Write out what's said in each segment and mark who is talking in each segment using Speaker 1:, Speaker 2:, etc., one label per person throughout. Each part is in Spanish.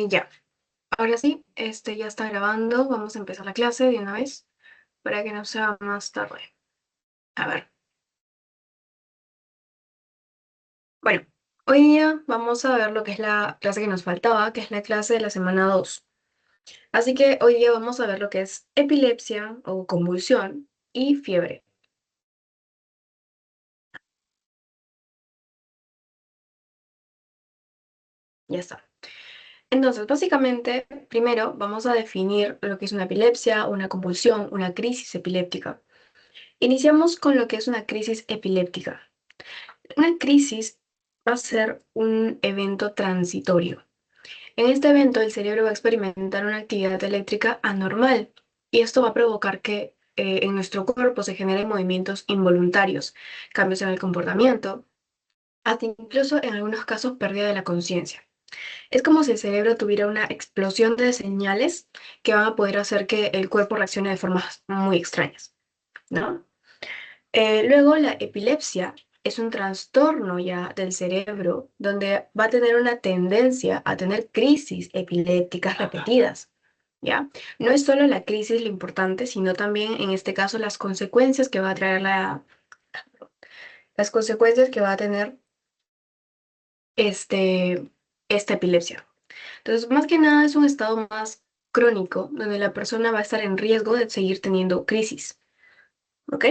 Speaker 1: Ya, ahora sí, ya está grabando. Vamos a empezar la clase de una vez para que no sea más tarde. A ver, bueno, hoy día vamos a ver lo que es la clase que nos faltaba, que es la clase de la semana 2. Así que hoy día vamos a ver lo que es epilepsia o convulsión y fiebre. Ya está. Entonces, básicamente, primero vamos a definir lo que es una epilepsia, una convulsión, una crisis epiléptica. Iniciamos con lo que es una crisis epiléptica. Una crisis va a ser un evento transitorio. En este evento, el cerebro va a experimentar una actividad eléctrica anormal y esto va a provocar que en nuestro cuerpo se generen movimientos involuntarios, cambios en el comportamiento, hasta incluso en algunos casos pérdida de la conciencia. Es como si el cerebro tuviera una explosión de señales que van a poder hacer que el cuerpo reaccione de formas muy extrañas, ¿no? Luego, la epilepsia es un trastorno ya del cerebro donde va a tener una tendencia a tener crisis epilépticas repetidas, ¿ya? No es solo la crisis lo importante, sino también en este caso las consecuencias que va a traer las consecuencias que va a tener este, esta epilepsia. Entonces, más que nada es un estado más crónico donde la persona va a estar en riesgo de seguir teniendo crisis, ¿ok?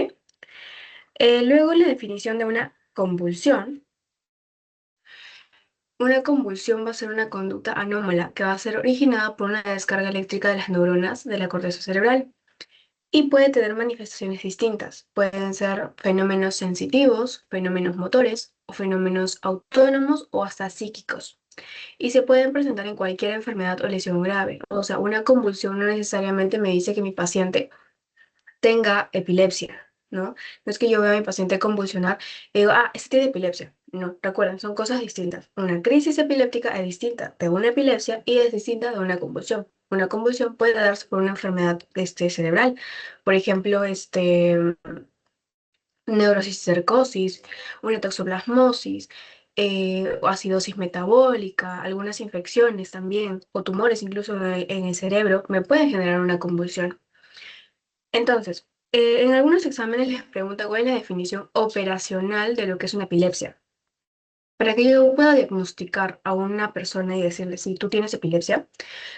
Speaker 1: Luego, la definición de una convulsión. Una convulsión va a ser una conducta anómala que va a ser originada por una descarga eléctrica de las neuronas de la corteza cerebral y puede tener manifestaciones distintas. Pueden ser fenómenos sensitivos, fenómenos motores o fenómenos autónomos o hasta psíquicos. Y se pueden presentar en cualquier enfermedad o lesión grave. O sea, una convulsión no necesariamente me dice que mi paciente tenga epilepsia, ¿no? No es que yo vea a mi paciente convulsionar y digo, este tiene epilepsia. No, recuerden, son cosas distintas. Una crisis epiléptica es distinta de una epilepsia y es distinta de una convulsión. Una convulsión puede darse por una enfermedad cerebral, por ejemplo, neurocisticercosis, una toxoplasmosis, o acidosis metabólica, algunas infecciones también, o tumores incluso en el cerebro, me pueden generar una convulsión. Entonces, en algunos exámenes les pregunta cuál es la definición operacional de lo que es una epilepsia. Para que yo pueda diagnosticar a una persona y decirle si tú tienes epilepsia,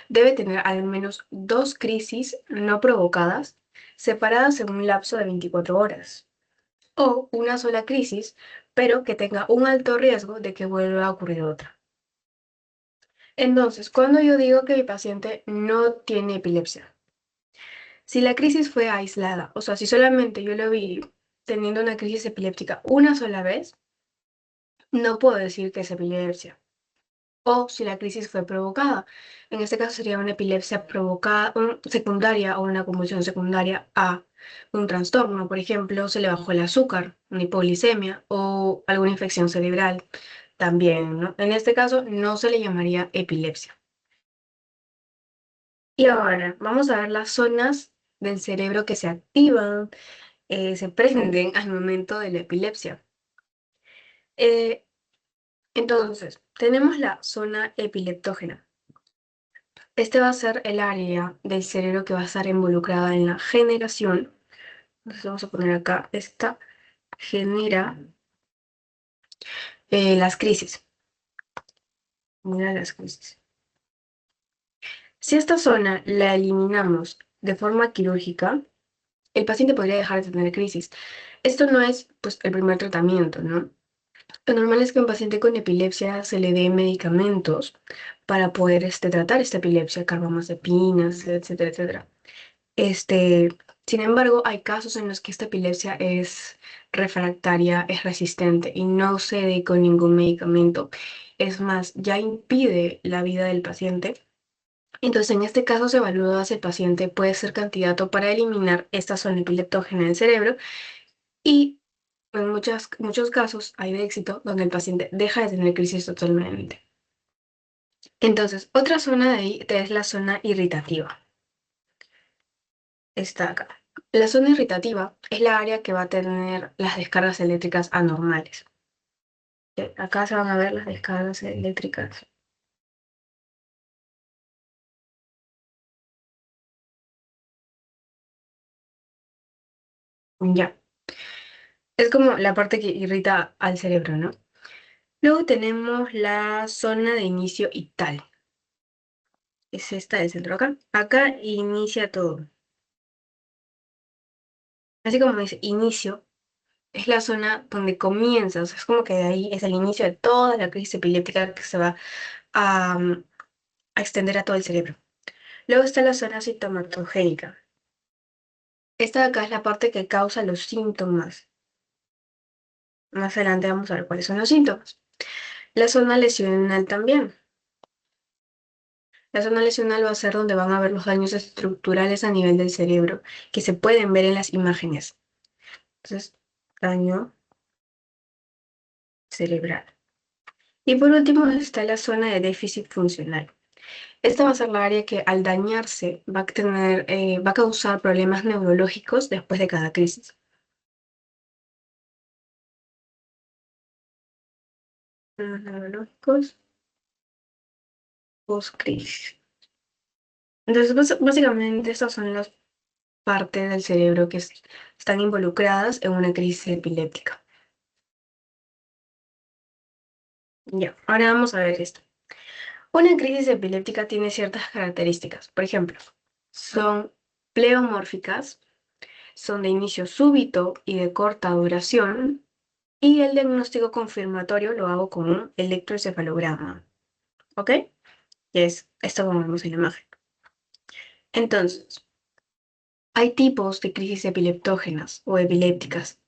Speaker 1: debe tener al menos dos crisis no provocadas separadas en un lapso de 24 horas o una sola crisis, pero que tenga un alto riesgo de que vuelva a ocurrir otra. Entonces, cuando yo digo que mi paciente no tiene epilepsia, si la crisis fue aislada, o sea, si solamente yo lo vi teniendo una crisis epiléptica una sola vez, no puedo decir que es epilepsia. O si la crisis fue provocada. En este caso sería una epilepsia provocada, secundaria o una convulsión secundaria a un trastorno. Por ejemplo, se le bajó el azúcar, una hipoglicemia o alguna infección cerebral también, ¿no? En este caso no se le llamaría epilepsia. Y ahora vamos a ver las zonas del cerebro que se activan, se prenden al momento de la epilepsia. Eh, entonces, tenemos la zona epileptógena. Este va a ser el área del cerebro que va a estar involucrada en la generación. Entonces vamos a poner acá, esta genera las crisis. Genera las crisis. Si esta zona la eliminamos de forma quirúrgica, el paciente podría dejar de tener crisis. Esto no es, pues, el primer tratamiento, ¿no? Lo normal es que a un paciente con epilepsia se le dé medicamentos para poder tratar esta epilepsia, carbamazepinas, etcétera, etcétera. Este, Sin embargo, hay casos en los que esta epilepsia es refractaria, es resistente y no cede con ningún medicamento. Es más, ya impide la vida del paciente. Entonces, en este caso se evalúa si el paciente puede ser candidato para eliminar esta zona epileptógena del cerebro y en muchos casos hay de éxito donde el paciente deja de tener crisis totalmente. Entonces, otra zona de ahí es la zona irritativa. Está acá. La zona irritativa es la área que va a tener las descargas eléctricas anormales. Acá se van a ver las descargas eléctricas Ya. Es como la parte que irrita al cerebro, ¿no? Luego tenemos la zona de inicio ictal. Es esta del centro acá. Acá inicia todo. Así como dice inicio, es la zona donde comienza. O sea, es como que de ahí es el inicio de toda la crisis epiléptica que se va a, a extender a todo el cerebro. Luego está la zona sintomatogénica. Esta de acá es la parte que causa los síntomas. Más adelante vamos a ver cuáles son los síntomas. La zona lesional también. La zona lesional va a ser donde van a ver los daños estructurales a nivel del cerebro, que se pueden ver en las imágenes. Entonces, daño cerebral. Y por último está la zona de déficit funcional. Esta va a ser la área que al dañarse va a causar problemas neurológicos después de cada crisis. Problemas neurológicos post-crisis. Entonces, básicamente estas son las partes del cerebro que están involucradas en una crisis epiléptica. Ya, ahora vamos a ver esto. Una crisis epiléptica tiene ciertas características. Por ejemplo, son pleomórficas, son de inicio súbito y de corta duración, y el diagnóstico confirmatorio lo hago con un electroencefalograma. ¿Ok? Que es esto como vemos en la imagen. Entonces, hay tipos de crisis epileptógenas o epilépticas.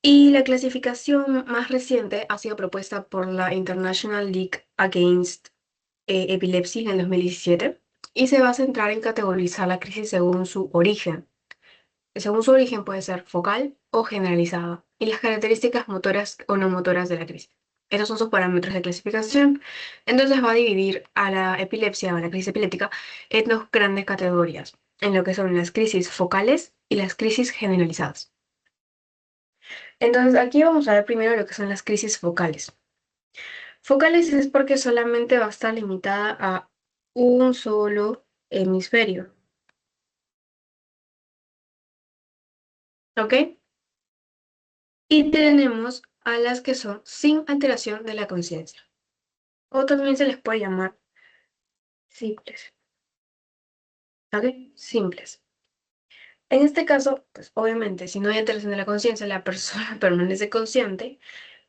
Speaker 1: Y la clasificación más reciente ha sido propuesta por la International League Against Epilepsy en el 2017 y se va a centrar en categorizar la crisis según su origen. Según su origen puede ser focal o generalizada y las características motoras o no motoras de la crisis. Esos son sus parámetros de clasificación. Entonces va a dividir a la epilepsia o la crisis epiléptica en dos grandes categorías, en lo que son las crisis focales y las crisis generalizadas. Entonces aquí vamos a ver primero lo que son las crisis focales. Focales es porque solamente va a estar limitada a un solo hemisferio, ¿ok? Y tenemos a las que son sin alteración de la conciencia, o también se les puede llamar simples, ¿ok? Simples. En este caso, pues obviamente, si no hay alteración de la conciencia, la persona permanece consciente,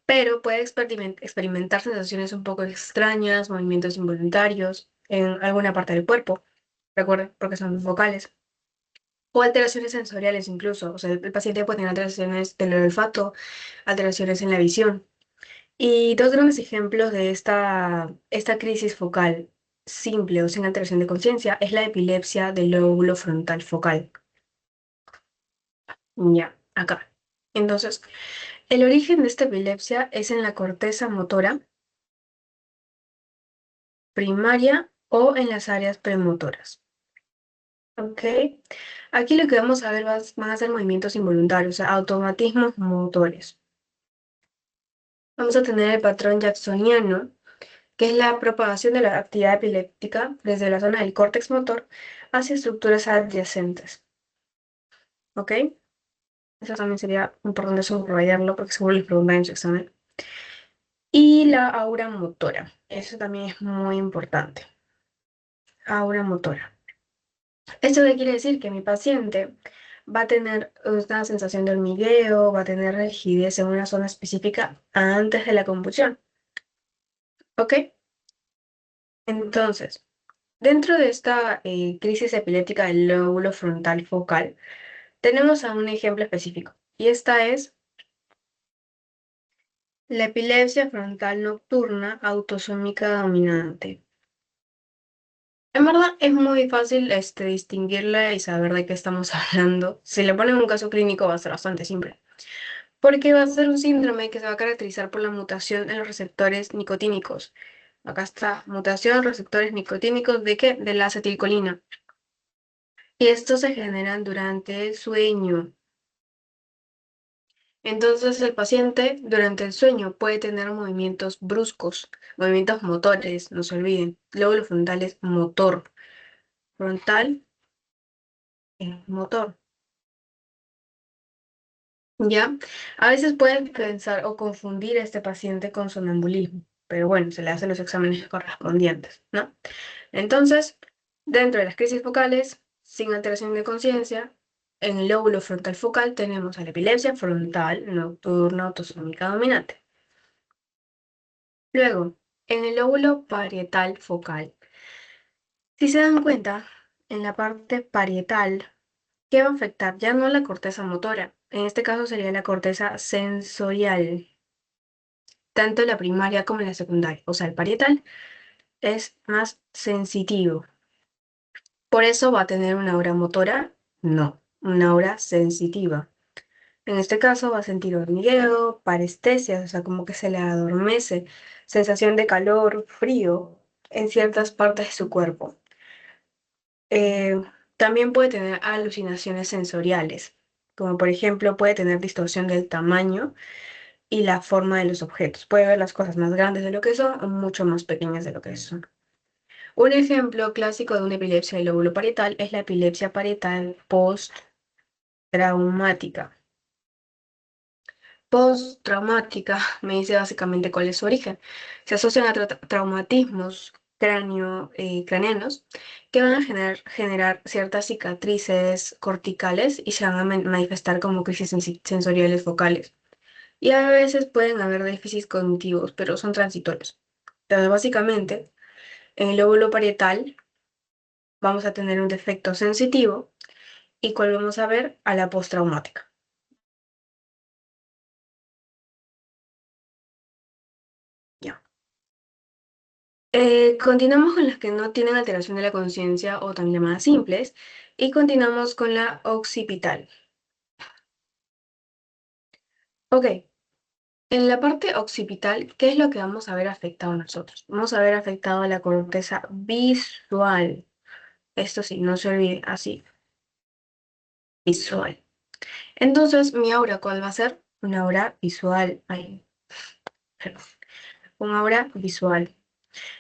Speaker 1: pero puede experimentar sensaciones un poco extrañas, movimientos involuntarios en alguna parte del cuerpo, recuerden, porque son focales. O alteraciones sensoriales incluso, o sea, el paciente puede tener alteraciones del olfato, alteraciones en la visión. Y dos grandes ejemplos de esta crisis focal simple o sin alteración de conciencia es la epilepsia del lóbulo frontal focal. Ya, acá. Entonces, el origen de esta epilepsia es en la corteza motora primaria o en las áreas premotoras. ¿Ok? Aquí lo que vamos a ver van a ser movimientos involuntarios, o sea, automatismos motores. Vamos a tener el patrón jacksoniano, que es la propagación de la actividad epiléptica desde la zona del córtex motor hacia estructuras adyacentes. ¿Ok? Eso también sería importante subrayarlo porque seguro les preguntan en su examen. Y la aura motora. Eso también es muy importante. Aura motora. ¿Esto qué quiere decir? Que mi paciente va a tener una sensación de hormigueo, va a tener rigidez en una zona específica antes de la convulsión. ¿Ok? Entonces, dentro de esta crisis epiléptica del lóbulo frontal focal, tenemos a un ejemplo específico, y esta es la epilepsia frontal nocturna autosómica dominante. En verdad es muy fácil distinguirla y saber de qué estamos hablando. Si le ponen un caso clínico va a ser bastante simple, porque va a ser un síndrome que se va a caracterizar por la mutación en los receptores nicotínicos. Acá está, mutación, receptores nicotínicos, ¿de qué? De la acetilcolina. Y estos se generan durante el sueño. Entonces el paciente durante el sueño puede tener movimientos bruscos, movimientos motores, no se olviden. Lóbulo frontal es motor. Frontal es motor. ¿ya? A veces pueden pensar o confundir a este paciente con sonambulismo, pero bueno, se le hacen los exámenes correspondientes, ¿no? Entonces, dentro de las crisis focales, sin alteración de conciencia, en el lóbulo frontal focal tenemos a la epilepsia frontal nocturna autosómica dominante. Luego, en el lóbulo parietal focal, si se dan cuenta, en la parte parietal, ¿qué va a afectar? Ya no la corteza motora, en este caso sería la corteza sensorial, tanto la primaria como la secundaria. O sea, el parietal es más sensitivo. Por eso va a tener una aura motora, no, una aura sensitiva. En este caso va a sentir hormigueo, parestesia, o sea, como que se le adormece, sensación de calor, frío en ciertas partes de su cuerpo. Eh, También puede tener alucinaciones sensoriales, como por ejemplo puede tener distorsión del tamaño y la forma de los objetos. Puede ver las cosas más grandes de lo que son o mucho más pequeñas de lo que son. Un ejemplo clásico de una epilepsia del lóbulo parietal es la epilepsia parietal postraumática. Postraumática me dice básicamente cuál es su origen. Se asocian a traumatismos craneanos que van a generar ciertas cicatrices corticales y se van a manifestar como crisis sensoriales focales. Y a veces pueden haber déficits cognitivos, pero son transitorios. Entonces, básicamente, en el lóbulo parietal vamos a tener un defecto sensitivo y cuál vamos a ver a la postraumática. Ya. Continuamos con las que no tienen alteración de la conciencia o también llamadas simples y continuamos con la occipital. Ok, en la parte occipital, ¿qué es lo que vamos a ver afectado nosotros? Vamos a ver afectado la corteza visual. Esto sí, no se olvide, así, visual. Entonces, mi aura, ¿cuál va a ser? Una aura visual. Ay, perdón. Un aura visual.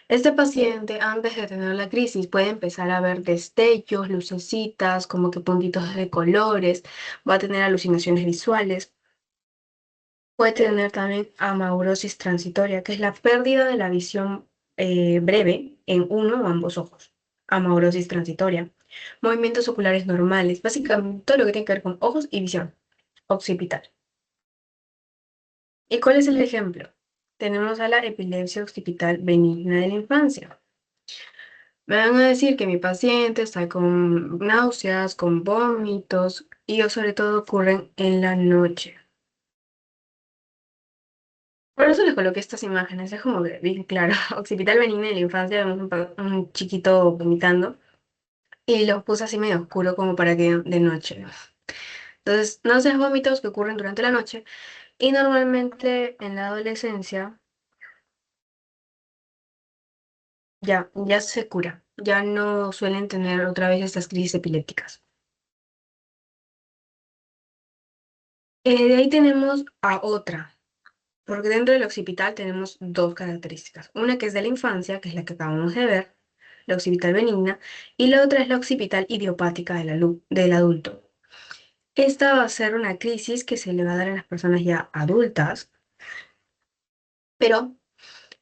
Speaker 1: Este paciente, antes de tener la crisis, puede empezar a ver destellos, lucecitas, como que puntitos de colores, va a tener alucinaciones visuales, puede tener también amaurosis transitoria, que es la pérdida de la visión breve en uno o ambos ojos. Amaurosis transitoria. Movimientos oculares normales, básicamente todo lo que tiene que ver con ojos y visión occipital. ¿Y cuál es el ejemplo? Tenemos a la epilepsia occipital benigna de la infancia. Me van a decir que mi paciente está con náuseas, con vómitos y sobre todo ocurren en la noche. Por eso les coloqué estas imágenes, es como que bien claro, occipital benigna en la infancia, vemos un chiquito vomitando y los puse así medio oscuro como para que de noche. Entonces, náuseas, vómitos que ocurren durante la noche y normalmente en la adolescencia ya se cura, ya no suelen tener otra vez estas crisis epilépticas. De ahí tenemos a otra. Porque dentro del occipital tenemos dos características. Una que es de la infancia, que es la que acabamos de ver, la occipital benigna, y la otra es la occipital idiopática del adulto. Esta va a ser una crisis que se le va a dar a las personas ya adultas, pero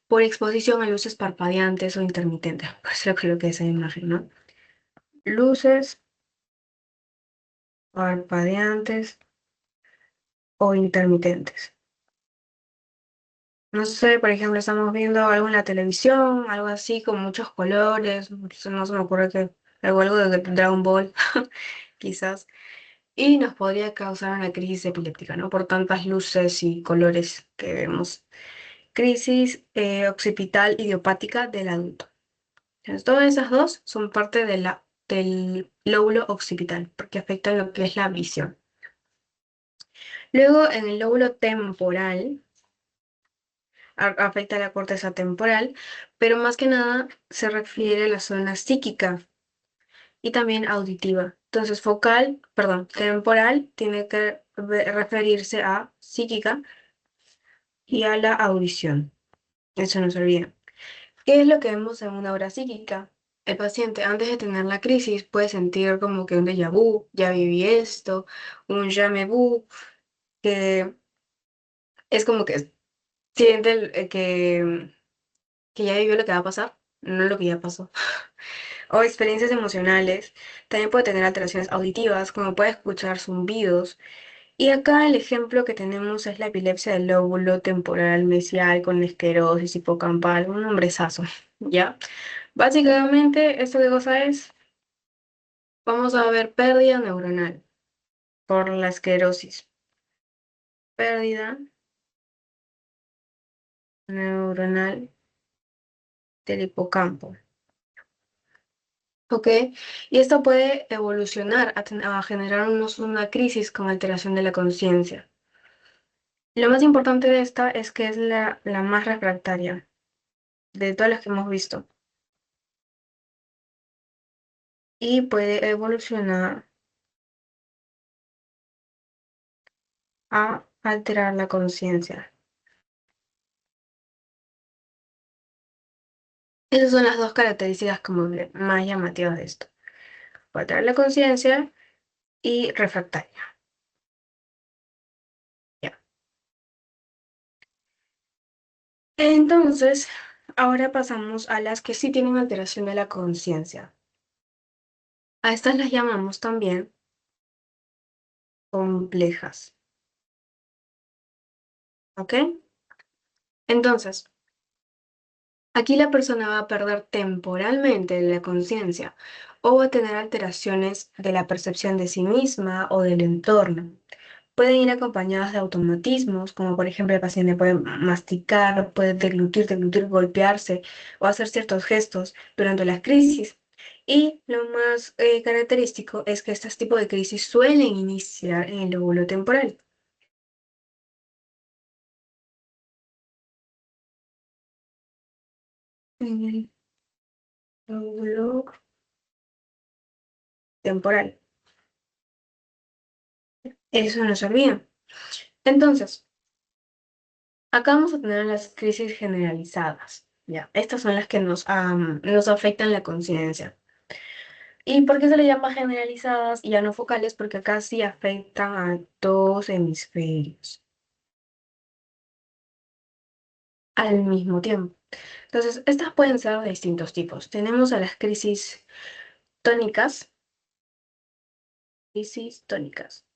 Speaker 1: por exposición a luces parpadeantes o intermitentes. Pues lo que es esa imagen, ¿no? Luces parpadeantes o intermitentes. No sé, por ejemplo, estamos viendo algo en la televisión, algo así con muchos colores, no se me ocurre que algo de Dragon Ball, quizás, y nos podría causar una crisis epiléptica, ¿no? Por tantas luces y colores que vemos. Crisis occipital idiopática del adulto. Entonces, todas esas dos son parte del lóbulo occipital, porque afectan lo que es la visión. Luego, en el lóbulo temporal, afecta la corteza temporal, pero más que nada se refiere a la zona psíquica y también auditiva. Entonces, temporal tiene que referirse a psíquica y a la audición. Eso no se olvida. ¿Qué es lo que vemos en una hora psíquica? El paciente antes de tener la crisis puede sentir como que un déjà vu, ya viví esto, un jamais vu, que es como que siente que ya vivió lo que va a pasar, no lo que ya pasó. O experiencias emocionales. También puede tener alteraciones auditivas, como puede escuchar zumbidos. Y acá el ejemplo que tenemos es la epilepsia del lóbulo temporal mesial con esclerosis hipocampal, un nombrezazo, ¿ya? Básicamente, ¿esto qué cosa es? Vamos a ver pérdida neuronal por la esclerosis. Pérdida neuronal del hipocampo. ¿Ok? Y esto puede evolucionar a generarnos una crisis con alteración de la conciencia. Lo más importante de esta es que es la más refractaria de todas las que hemos visto y puede evolucionar a alterar la conciencia. Esas son las dos características como más llamativas de esto. Puede alterar la conciencia y refractaria. Ya. Entonces, ahora pasamos a las que sí tienen alteración de la conciencia. A estas las llamamos también complejas. ¿Ok? Entonces, aquí la persona va a perder temporalmente la conciencia o va a tener alteraciones de la percepción de sí misma o del entorno. Pueden ir acompañadas de automatismos, como por ejemplo el paciente puede masticar, puede deglutir, golpearse o hacer ciertos gestos durante las crisis. Y lo más característico es que estos tipos de crisis suelen iniciar en el lóbulo temporal. En el lóbulo temporal. Eso no se olvida. Entonces, acá vamos a tener las crisis generalizadas. Ya, estas son las que nos afectan la conciencia. ¿Y por qué se le llama generalizadas y ya no focales? Porque acá sí afectan a dos hemisferios al mismo tiempo. Entonces, estas pueden ser de distintos tipos. Tenemos a las crisis tónicas. Crisis tónicas.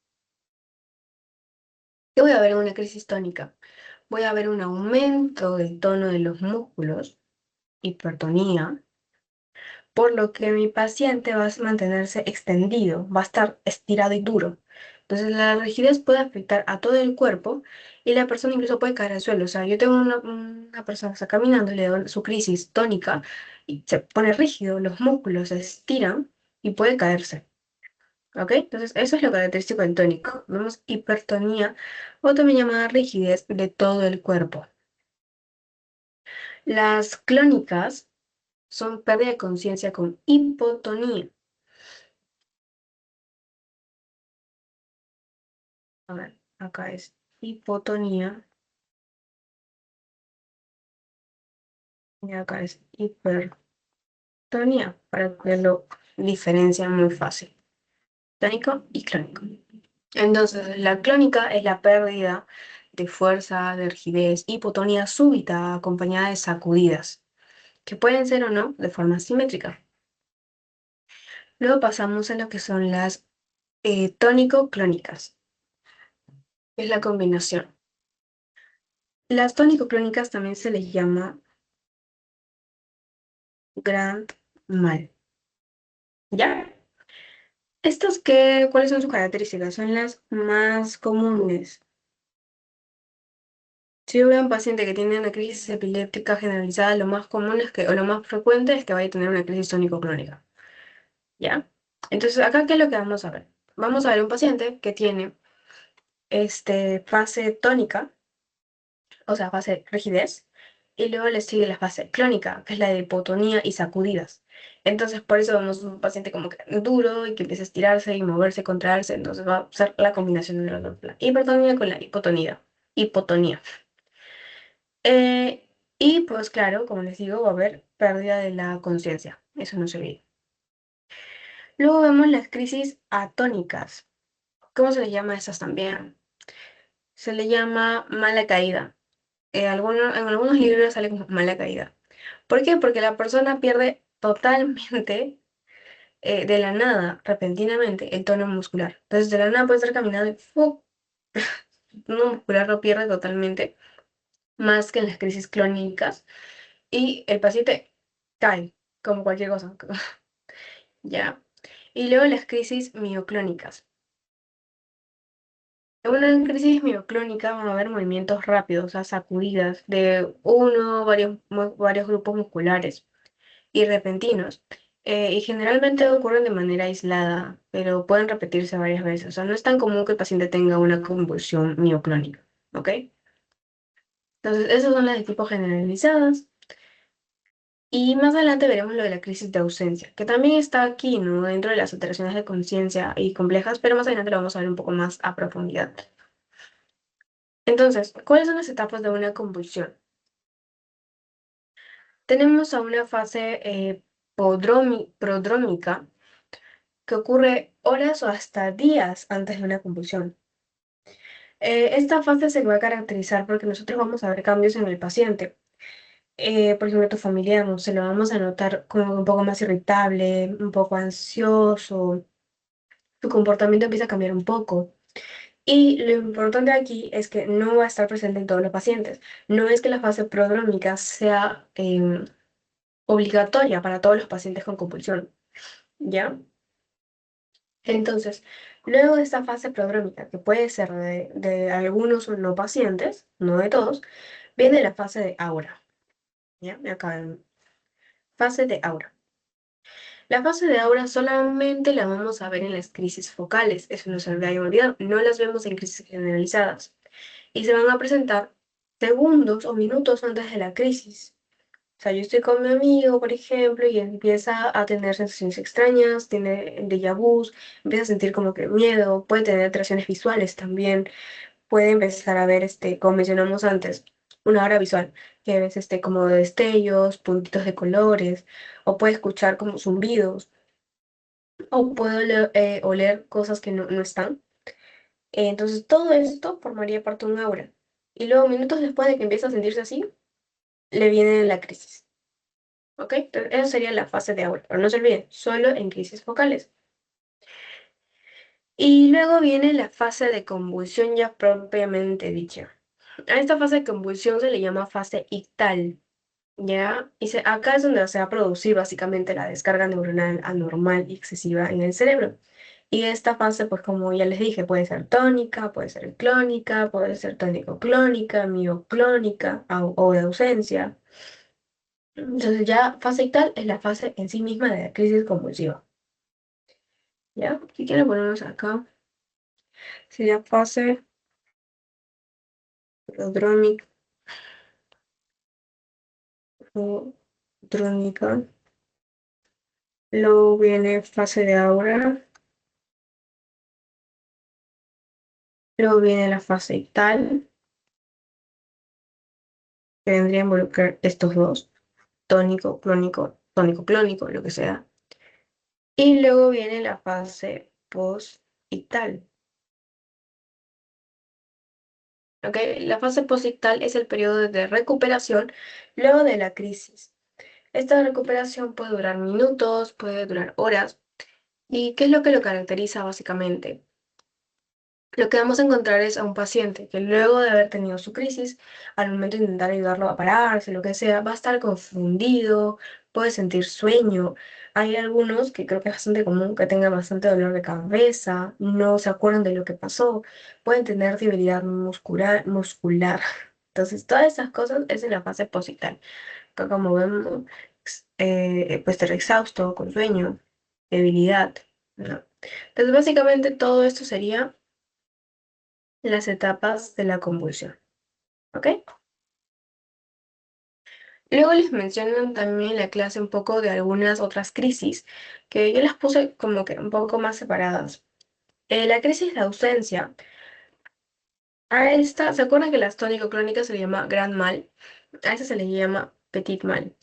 Speaker 1: ¿Qué voy a ver en una crisis tónica? Voy a ver un aumento del tono de los músculos, hipertonía, por lo que mi paciente va a mantenerse extendido, va a estar estirado y duro. Entonces la rigidez puede afectar a todo el cuerpo y la persona incluso puede caer al suelo. O sea, yo tengo una persona que está caminando y le doy su crisis tónica y se pone rígido, los músculos se estiran y puede caerse. ¿Ok? Entonces eso es lo característico del tónico. Vemos hipertonía o también llamada rigidez de todo el cuerpo. Las clónicas son pérdida de conciencia con hipotonía. A ver, acá es hipotonía y acá es hipertonía, para que lo diferencian muy fácil. Tónico y clónico. Entonces, la clónica es la pérdida de fuerza, de rigidez, hipotonía súbita acompañada de sacudidas, que pueden ser o no de forma simétrica. Luego pasamos a lo que son las tónico-clónicas, que es la combinación. Las tónico-clónicas también se les llama grand mal. ¿Ya? Estas ¿cuáles son sus características? Son las más comunes. Si yo veo a un paciente que tiene una crisis epiléptica generalizada, lo más común es que, o lo más frecuente es que vaya a tener una crisis tónico-clónica. ¿Ya? Entonces, acá, ¿qué es lo que vamos a ver? Vamos a ver un paciente que tiene fase tónica, o sea, fase rigidez, y luego le sigue la fase clónica, que es la de hipotonía y sacudidas. Entonces, por eso vemos un paciente como que duro y que empieza a estirarse y moverse, contraerse. Entonces, va a ser la combinación de los dos, la hipertonía con la hipotonía. Hipotonía. Y pues, claro, como les digo, va a haber pérdida de la conciencia. Eso no se olvida. Luego vemos las crisis atónicas. ¿Cómo se les llama a estas también? se le llama mala caída. En algunos libros sale como mala caída. ¿Por qué? Porque la persona pierde totalmente, de la nada, repentinamente, el tono muscular. Entonces, de la nada puede estar caminando y ¡fu! El tono muscular lo pierde totalmente, más que en las crisis clónicas, y el paciente cae, como cualquier cosa. ¿Ya? Y luego las crisis mioclónicas. En una crisis mioclónica van a haber movimientos rápidos, o sea, sacudidas de uno, varios grupos musculares y repentinos. Y generalmente ocurren de manera aislada, pero pueden repetirse varias veces. O sea, no es tan común que el paciente tenga una convulsión mioclónica. ¿Ok? Entonces, esas son las de tipo generalizadas. Y más adelante veremos lo de la crisis de ausencia, que también está aquí, ¿no? Dentro de las alteraciones de conciencia y complejas, pero más adelante lo vamos a ver un poco más a profundidad. Entonces, ¿cuáles son las etapas de una convulsión? Tenemos a una fase prodrómica que ocurre horas o hasta días antes de una convulsión. Esta fase se va a caracterizar porque nosotros vamos a ver cambios en el paciente. Por ejemplo, tu familiar, ¿no? Se lo vamos a notar como un poco más irritable, un poco ansioso, su comportamiento empieza a cambiar un poco. Y lo importante aquí es que no va a estar presente en todos los pacientes. No es que la fase prodrómica sea obligatoria para todos los pacientes con compulsión, ¿ya? Entonces, luego de esta fase prodrómica, que puede ser de algunos no pacientes, no de todos, viene la fase de aura, ¿ya? Acá en fase de aura. La fase de aura solamente la vamos a ver en las crisis focales, eso no se me había olvidado, no las vemos en crisis generalizadas. Y se van a presentar segundos o minutos antes de la crisis. O sea, yo estoy con mi amigo, por ejemplo, y empieza a tener sensaciones extrañas, tiene déjà vus, empieza a sentir como que miedo, puede tener alteraciones visuales también, puede empezar a ver, como mencionamos antes, una aura visual, que ves como destellos, puntitos de colores, o puede escuchar como zumbidos, o puede oler cosas que no están. Entonces, todo esto formaría parte de un aura. Y luego, minutos después de que empieza a sentirse así, le viene la crisis. ¿Ok? Entonces, esa sería la fase de aura. Pero no se olviden, solo en crisis focales. Y luego viene la fase de convulsión ya propiamente dicha. A esta fase de convulsión se le llama fase ictal, ¿ya? Acá es donde se va a producir básicamente la descarga neuronal anormal y excesiva en el cerebro. Y esta fase, pues como ya les dije, puede ser tónica, puede ser clónica, puede ser tónico-clónica, mioclónica o de ausencia. Entonces ya fase ictal es la fase en sí misma de la crisis convulsiva. ¿Ya? Si quieren ponemos acá, sería fase prodrómica o trónica. Luego viene fase de aura. Luego viene la fase ictal, que vendría a involucrar estos dos, tónico, clónico, lo que sea. Y luego viene la fase post-ictal. ¿Ok? La fase post-ictal es el periodo de recuperación luego de la crisis. Esta recuperación puede durar minutos, puede durar horas. ¿Y qué es lo que lo caracteriza básicamente? Lo que vamos a encontrar es a un paciente que luego de haber tenido su crisis, al momento de intentar ayudarlo a pararse, lo que sea, va a estar confundido, puede sentir sueño. Hay algunos que creo que es bastante común que tengan bastante dolor de cabeza, no se acuerdan de lo que pasó, pueden tener debilidad muscular. Entonces, todas esas cosas es en la fase posital. Acá como vemos, puede estar exhausto, con sueño, debilidad, ¿no? Entonces, básicamente todo esto sería las etapas de la convulsión, ¿ok? Luego les mencionan también en la clase un poco de algunas otras crisis, que yo las puse como que un poco más separadas. La crisis de ausencia, a esta, ¿se acuerdan que las tónico-clónicas se le llama gran mal? A esta se le llama petit mal.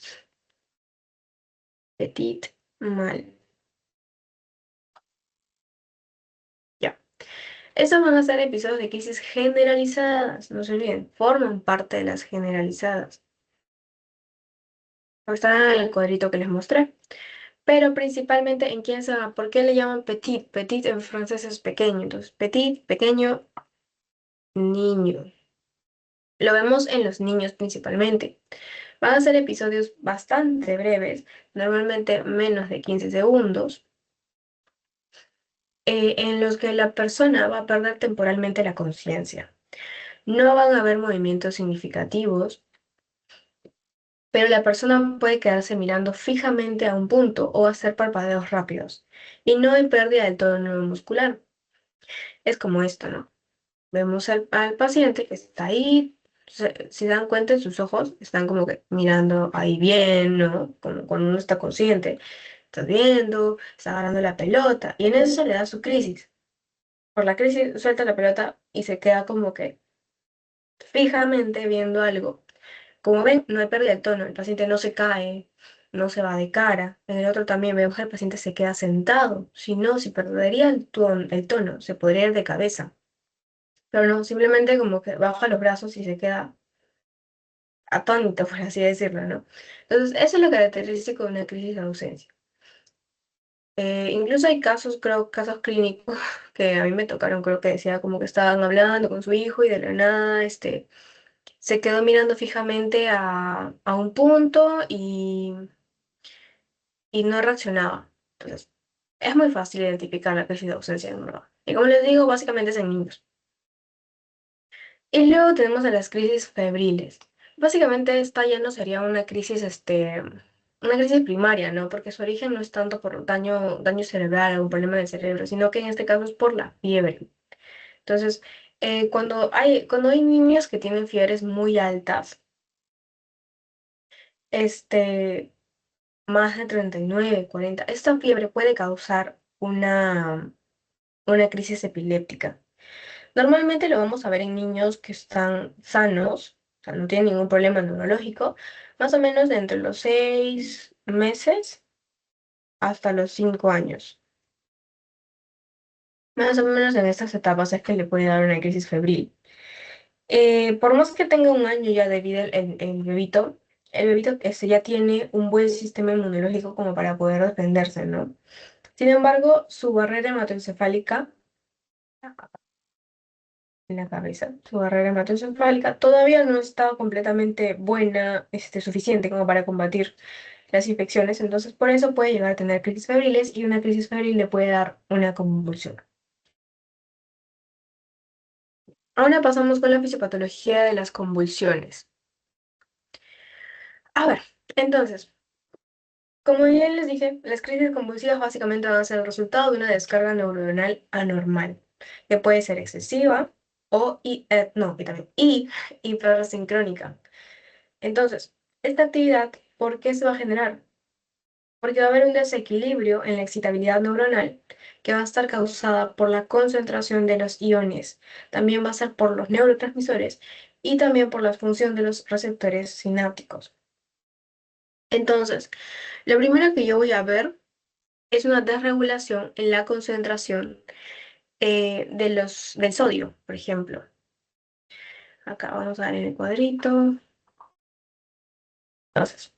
Speaker 1: Petit mal, ya. Estos van a ser episodios de crisis generalizadas, no se olviden, forman parte de las generalizadas. Están en el cuadrito que les mostré. Pero principalmente en quién se va, ¿por qué le llaman petit? Petit en francés es pequeño, entonces petit, pequeño, niño. Lo vemos en los niños principalmente. Van a ser episodios bastante breves, normalmente menos de 15 segundos, en los que la persona va a perder temporalmente la conciencia. No van a haber movimientos significativos, pero la persona puede quedarse mirando fijamente a un punto o hacer parpadeos rápidos. Y no hay pérdida del tono muscular. Es como esto, ¿no? Vemos al paciente que está ahí, si dan cuenta, sus ojos están como que mirando ahí bien, ¿no? Como cuando uno está consciente, está viendo, está agarrando la pelota, y en eso se le da su crisis. Por la crisis suelta la pelota y se queda como que fijamente viendo algo. Como ven, no hay pérdida de tono, el paciente no se cae, no se va de cara. En el otro también vemos que el paciente se queda sentado, si no, si perdería el tono, se podría ir de cabeza. Pero no, simplemente como que baja los brazos y se queda atónito, por así decirlo, ¿no? Entonces, eso es lo característico de una crisis de ausencia. Incluso hay casos, creo, casos clínicos que a mí me tocaron, creo que decía como que estaban hablando con su hijo y de la nada, se quedó mirando fijamente a un punto y no reaccionaba. Entonces, es muy fácil identificar la crisis de ausencia, en verdad. Y como les digo, básicamente es en niños. Y luego tenemos a las crisis febriles. Básicamente esta ya no sería una crisis, una crisis primaria, ¿no? Porque su origen no es tanto por daño cerebral o un problema del cerebro, sino que en este caso es por la fiebre. Entonces, cuando hay niños que tienen fiebres muy altas, este, más de 39, 40, esta fiebre puede causar una crisis epiléptica. Normalmente lo vamos a ver en niños que están sanos, o sea, no tienen ningún problema neurológico, más o menos de entre los 6 meses hasta los 5 años. Más o menos en estas etapas es que le puede dar una crisis febril. Por más que tenga un año ya de vida el bebito ese ya tiene un buen sistema inmunológico como para poder defenderse, ¿no? Sin embargo, su barrera hematoencefálica en la cabeza. Su barrera hematoencefálica todavía no está completamente buena, suficiente como para combatir las infecciones, entonces por eso puede llegar a tener crisis febriles y una crisis febril le puede dar una convulsión. Ahora pasamos con la fisiopatología de las convulsiones. A ver, entonces, como ya les dije, las crisis convulsivas básicamente van a ser el resultado de una descarga neuronal anormal, que puede ser excesiva no, y también, y hipersincrónica. Entonces, esta actividad, ¿por qué se va a generar? Porque va a haber un desequilibrio en la excitabilidad neuronal que va a estar causada por la concentración de los iones. También va a ser por los neurotransmisores y también por la función de los receptores sinápticos. Entonces, lo primero que yo voy a ver es una desregulación en la concentración del sodio, por ejemplo. Acá vamos a ver en el cuadrito. Entonces,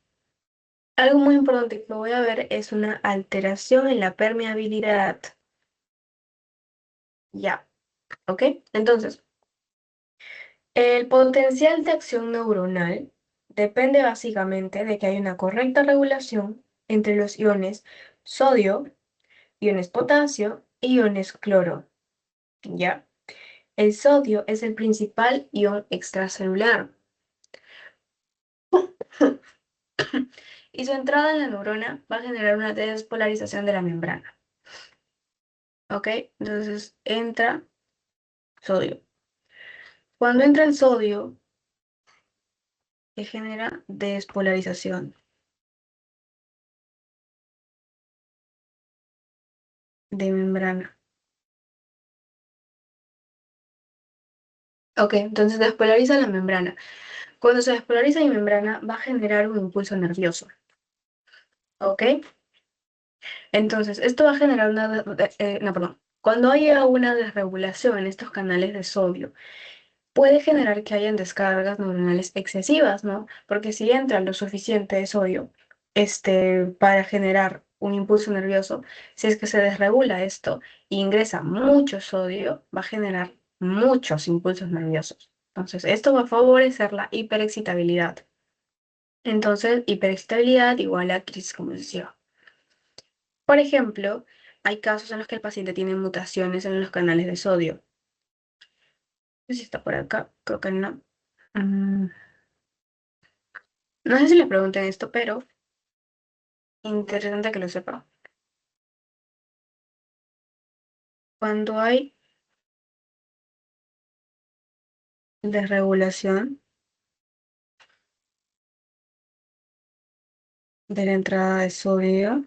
Speaker 1: algo muy importante que voy a ver es una alteración en la permeabilidad. Ya, ¿ok? Entonces, el potencial de acción neuronal depende básicamente de que hay una correcta regulación entre los iones sodio, iones potasio y iones cloro. ¿Ya? El sodio es el principal ion extracelular y su entrada en la neurona va a generar una despolarización de la membrana. ¿Ok? Entonces entra sodio. Cuando entra el sodio, se genera despolarización de membrana. Ok, entonces despolariza la membrana. Cuando se despolariza la membrana, va a generar un impulso nervioso. ¿Ok? Entonces, esto va a generar no, perdón. Cuando haya una desregulación en estos canales de sodio, puede generar que hayan descargas neuronales excesivas, ¿no? Porque si entra lo suficiente de sodio, para generar un impulso nervioso, si es que se desregula esto e ingresa mucho sodio, va a generar muchos impulsos nerviosos. Entonces, esto va a favorecer la hiperexcitabilidad. Entonces, hiperexcitabilidad igual a crisis convulsiva. Por ejemplo, hay casos en los que el paciente tiene mutaciones en los canales de sodio. No sé si está por acá, creo que no. Mm, no sé si le pregunten esto, pero interesante que lo sepa. Cuando hay desregulación de la entrada de sodio,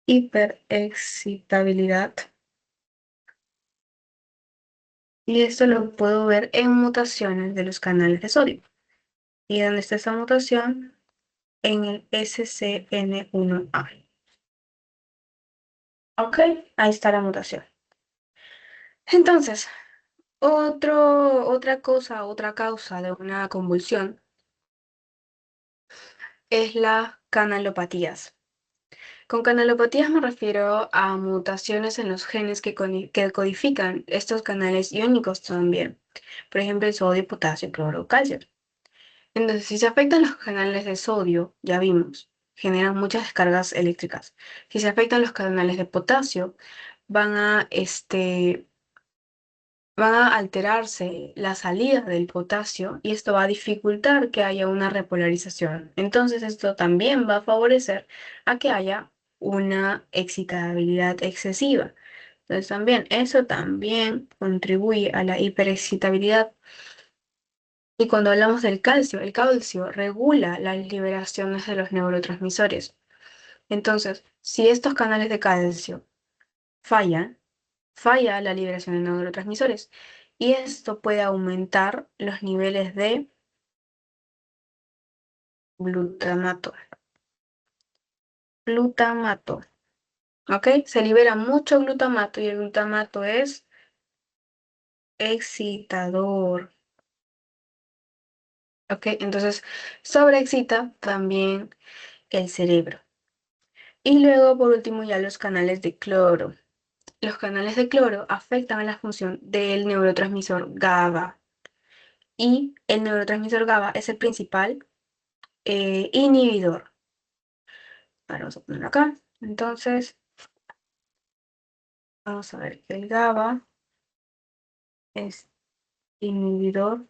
Speaker 1: hiperexcitabilidad, y esto lo puedo ver en mutaciones de los canales de sodio. ¿Y dónde está esa mutación? En el SCN1A. Ok, ahí está la mutación. Entonces, otra causa de una convulsión es las canalopatías. Con canalopatías me refiero a mutaciones en los genes que codifican estos canales iónicos también. Por ejemplo, el sodio, potasio, cloro, calcio. Entonces, si se afectan los canales de sodio, ya vimos, generan muchas descargas eléctricas. Si se afectan los canales de potasio, van a, van a alterarse la salida del potasio y esto va a dificultar que haya una repolarización. Entonces esto también va a favorecer a que haya una excitabilidad excesiva. Entonces también eso también contribuye a la hiperexcitabilidad. Y cuando hablamos del calcio, el calcio regula las liberaciones de los neurotransmisores. Entonces, si estos canales de calcio fallan, falla la liberación de neurotransmisores y esto puede aumentar los niveles de glutamato. Glutamato, ¿ok? Se libera mucho glutamato y el glutamato es excitador, ¿ok? Entonces, sobreexcita también el cerebro. Y luego, por último, ya los canales de cloro. Los canales de cloro afectan a la función del neurotransmisor GABA. Y el neurotransmisor GABA es el principal inhibidor. Ahora vamos a ponerlo acá. Entonces, vamos a ver que el GABA es inhibidor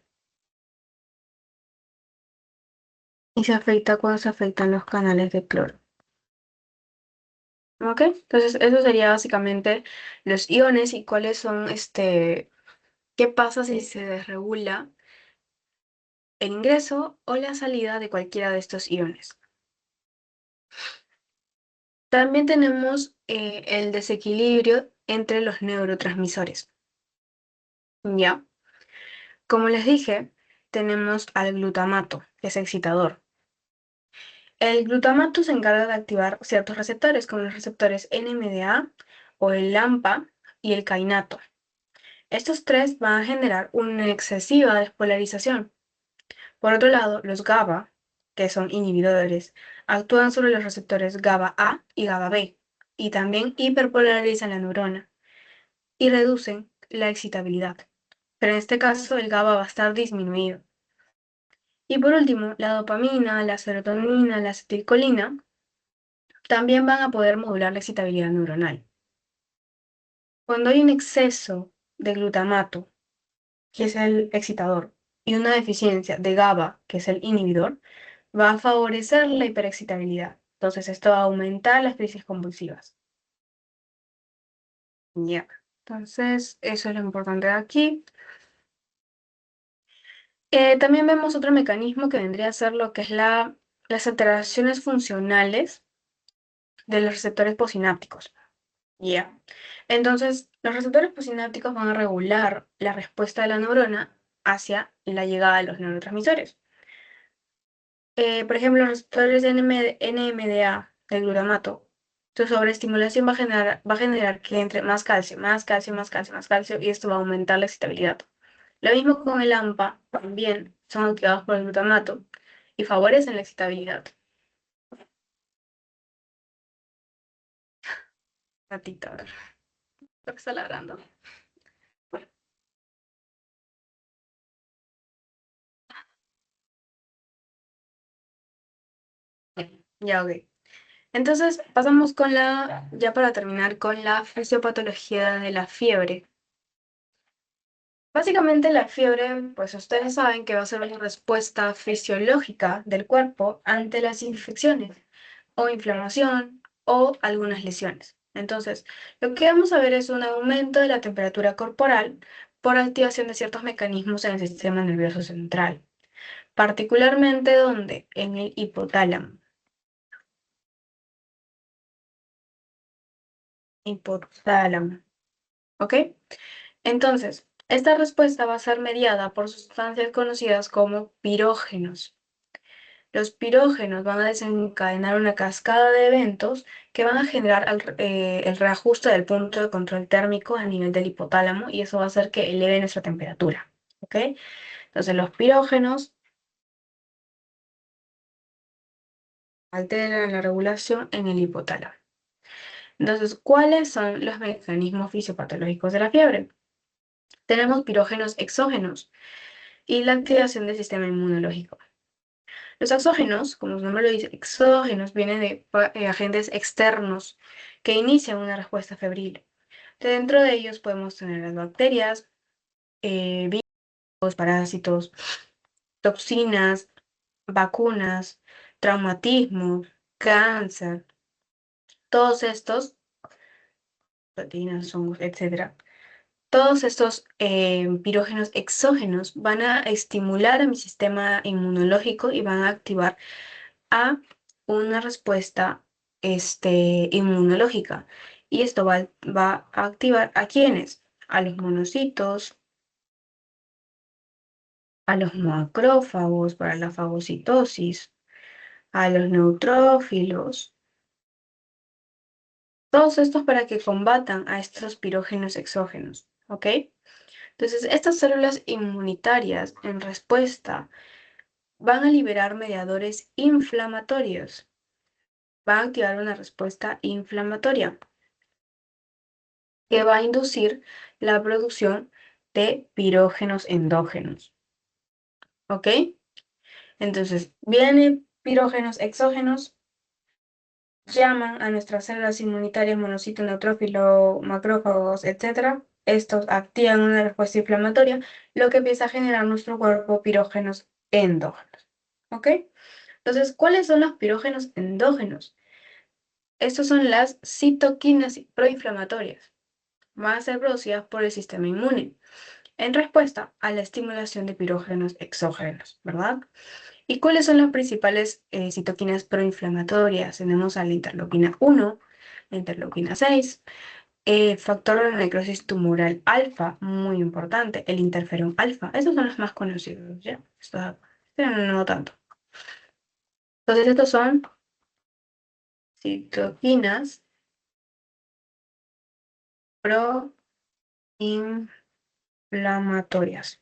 Speaker 1: y se afecta cuando se afectan los canales de cloro. ¿Ok? Entonces, eso sería básicamente los iones y cuáles son, qué pasa si se desregula el ingreso o la salida de cualquiera de estos iones. También tenemos el desequilibrio entre los neurotransmisores. ¿Ya? Como les dije, tenemos al glutamato, que es excitador. El glutamato se encarga de activar ciertos receptores, como los receptores NMDA o el LAMPA y el kainato. Estos tres van a generar una excesiva despolarización. Por otro lado, los GABA, que son inhibidores, actúan sobre los receptores GABA A y GABA B, y también hiperpolarizan la neurona y reducen la excitabilidad. Pero en este caso, el GABA va a estar disminuido. Y por último, la dopamina, la serotonina, la acetilcolina también van a poder modular la excitabilidad neuronal. Cuando hay un exceso de glutamato, que es el excitador, y una deficiencia de GABA, que es el inhibidor, va a favorecer la hiperexcitabilidad. Entonces esto va a aumentar las crisis convulsivas. Ya. Entonces, eso es lo importante de aquí. También vemos otro mecanismo que vendría a ser lo que es las alteraciones funcionales de los receptores posinápticos. Ya. Entonces, los receptores posinápticos van a regular la respuesta de la neurona hacia la llegada de los neurotransmisores. Por ejemplo, los receptores de NMDA del glutamato Tu sobreestimulación va a generar que entre más calcio, más calcio, más calcio, más calcio, y esto va a aumentar la excitabilidad. Lo mismo con el AMPA, también son activados por el glutamato y favorecen la excitabilidad. Gatita, a ver, creo que está ladrando. Ya, ok. Entonces, pasamos ya para terminar, con la fisiopatología de la fiebre. Básicamente la fiebre, pues ustedes saben que va a ser una respuesta fisiológica del cuerpo ante las infecciones o inflamación o algunas lesiones. Entonces, lo que vamos a ver es un aumento de la temperatura corporal por activación de ciertos mecanismos en el sistema nervioso central, particularmente donde en el hipotálamo. Hipotálamo, ¿ok? Entonces, esta respuesta va a ser mediada por sustancias conocidas como pirógenos. Los pirógenos van a desencadenar una cascada de eventos que van a generar el reajuste del punto de control térmico a nivel del hipotálamo y eso va a hacer que eleve nuestra temperatura. ¿Ok? Entonces los pirógenos alteran la regulación en el hipotálamo. Entonces, ¿cuáles son los mecanismos fisiopatológicos de la fiebre? Tenemos pirógenos exógenos y la activación del sistema inmunológico. Los exógenos, como su nombre lo dice, exógenos vienen de agentes externos que inician una respuesta febril. Dentro de ellos podemos tener las bacterias, virus, parásitos, toxinas, vacunas, traumatismo, cáncer, todos estos, proteínas, hongos, etcétera. Todos estos pirógenos exógenos van a estimular a mi sistema inmunológico y van a activar a una respuesta inmunológica. Y esto va a activar a quiénes? A los monocitos, a los macrófagos para la fagocitosis, a los neutrófilos, todos estos para que combatan a estos pirógenos exógenos, ¿ok? Entonces, estas células inmunitarias en respuesta van a liberar mediadores inflamatorios, van a activar una respuesta inflamatoria que va a inducir la producción de pirógenos endógenos, ¿ok? Entonces, vienen pirógenos exógenos, llaman a nuestras células inmunitarias, monocito, neutrófilo, macrófagos, etcétera. Estos activan una respuesta inflamatoria, lo que empieza a generar nuestro cuerpo pirógenos endógenos. ¿Ok? Entonces, ¿cuáles son los pirógenos endógenos? Estos son las citoquinas proinflamatorias. Van a ser producidas por el sistema inmune en respuesta a la estimulación de pirógenos exógenos, ¿verdad? ¿Y cuáles son las principales citoquinas proinflamatorias? Tenemos a la interleuquina 1, la interleuquina 6, factor de la necrosis tumoral alfa, muy importante, el interferón alfa. Esos son los más conocidos, ¿ya? Pero no tanto. Entonces, estos son citoquinas proinflamatorias.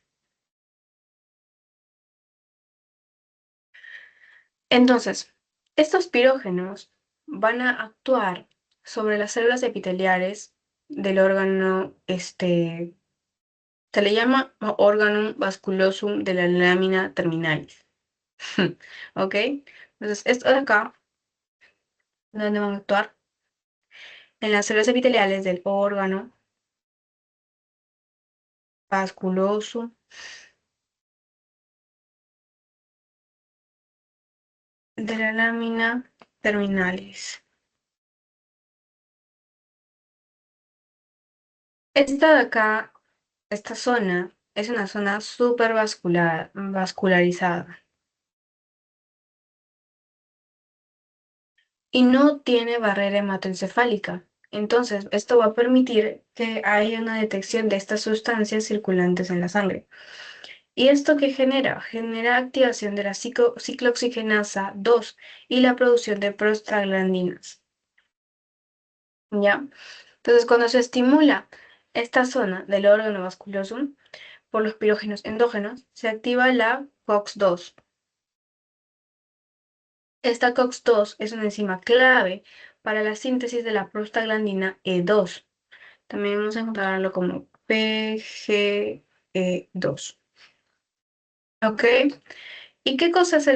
Speaker 1: Entonces, estos pirógenos van a actuar sobre las células epiteliales del órgano, se le llama órgano vasculosum de la lámina terminalis. ¿Ok? Entonces, esto de acá, ¿dónde van a actuar? En las células epiteliales del órgano vasculoso de la lámina terminalis. Esta de acá, esta zona, es una zona súper vascularizada y no tiene barrera hematoencefálica. Entonces, esto va a permitir que haya una detección de estas sustancias circulantes en la sangre. ¿Y esto qué genera? Genera activación de la ciclooxigenasa 2 y la producción de prostaglandinas. ¿ya? Entonces, cuando se estimula esta zona del órgano vasculosum por los pirógenos endógenos, se activa la COX-2. Esta COX-2 es una enzima clave para la síntesis de la prostaglandina E2. También vamos a encontrarlo como PGE2. ¿Ok? ¿Y qué cosa es